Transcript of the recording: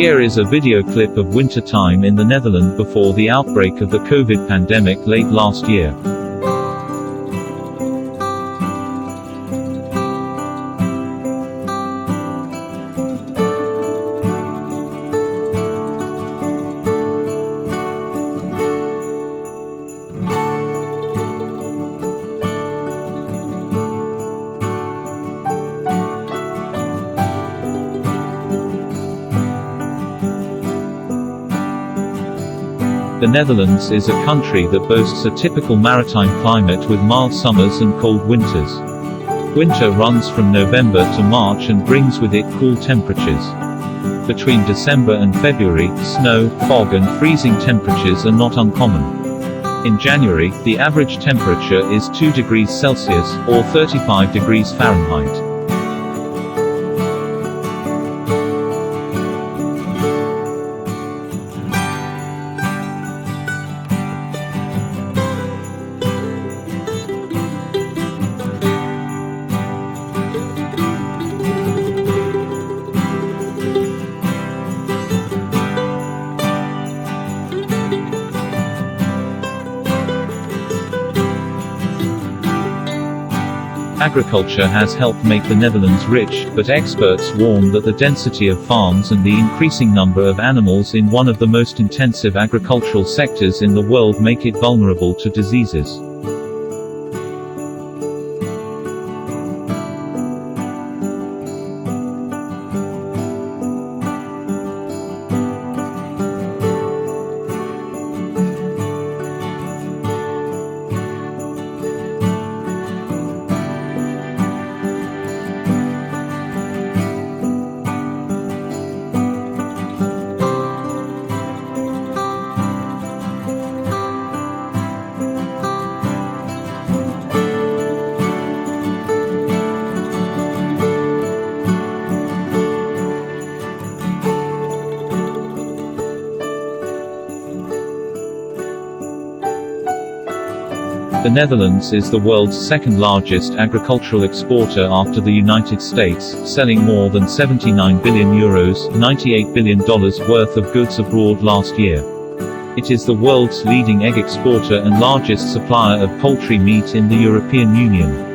Here is a video clip of wintertime in the Netherlands before the outbreak of the COVID pandemic late last year. The Netherlands is a country that boasts a typical maritime climate with mild summers and cold winters. Winter runs from November to March and brings with it cool temperatures. Between December and February, snow, fog and freezing temperatures are not uncommon. In January, the average temperature is 2 degrees Celsius, or 35 degrees Fahrenheit. Agriculture has helped make the Netherlands rich, but experts warn that the density of farms and the increasing number of animals in one of the most intensive agricultural sectors in the world make it vulnerable to diseases. The Netherlands is the world's second-largest agricultural exporter after the United States, selling more than €79 billion, $98 billion worth of goods abroad last year. It is the world's leading egg exporter and largest supplier of poultry meat in the European Union.